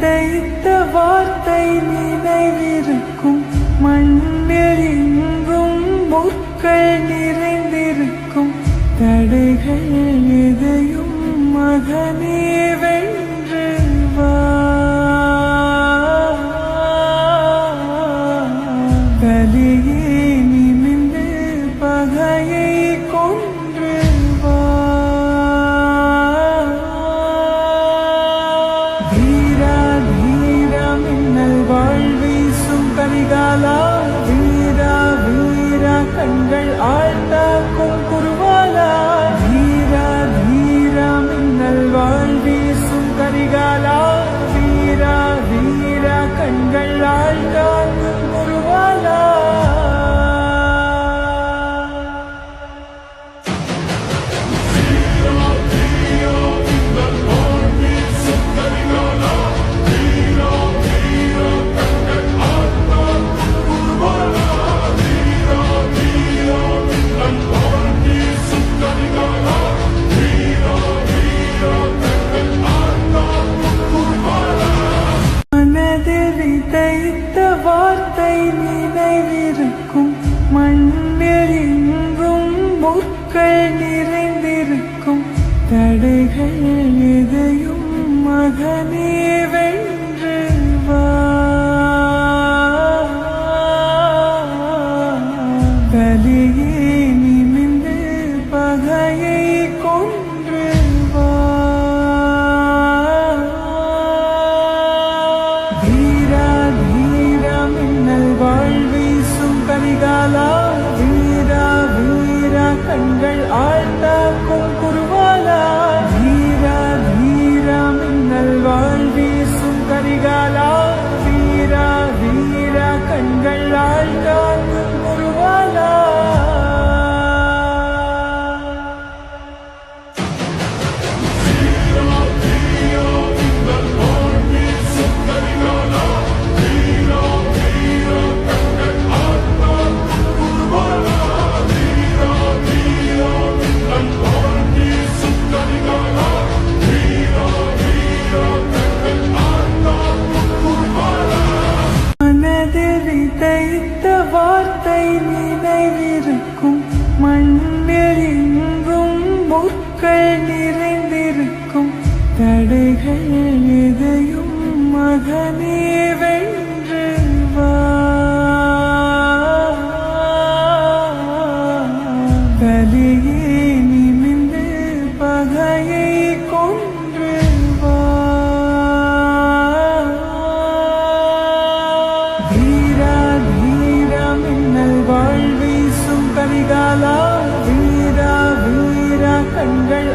விதைத்த வார்த்தை நினைவிருக்கும். மண்ணில் எங்கும் முற்கள் நிறைந்திருக்கும். தடைகள் எதையும் மகனே வென்று வா. பலியே நிமிந்து பகையை கொன்று வா. வீரா வீரா மின்னல் வாழ்வீசும் கரிகாலா. வீரா வீரா கண்கள் ஆழ்த்தாக்கும் குருவாலா. வீரா வீரா மின்னல் வாழ்வீசும் கரிகாலா. வீரா வீரா கண்கள் ஆழ்த்தாக்கும் குருவாலா. விதைத்த வார்த்தை நினைவிருக்கும். மண்ணில் எங்கும் முற்கள் நிறைந்திருக்கும். தடைகள் எதையும் மகனே வென்று வா. பலியே நிமிந்து பகையை கொன்று வா. கரிகாலா. வீரா வீரா கண்கள் ஆழ்த்தாக்கும் குருவாலா. வீரா வீரா மின்னல் வாழ்வீசும் கரிகாலா. வீரா வீரா கண்கள் ஆழ்த்தாக்கும் குருவாலா. விதைத்த வார்த்தை நினைவிருக்கும். மண்ணில் எங்கும் முற்கள் நிறைந்திருக்கும். தடைகள் எதையும் மகனே வென்று வா. பலியே நிமிந்து பகையை கொன்று வா. கரிகாலா. வீரா வீரா கண்கள்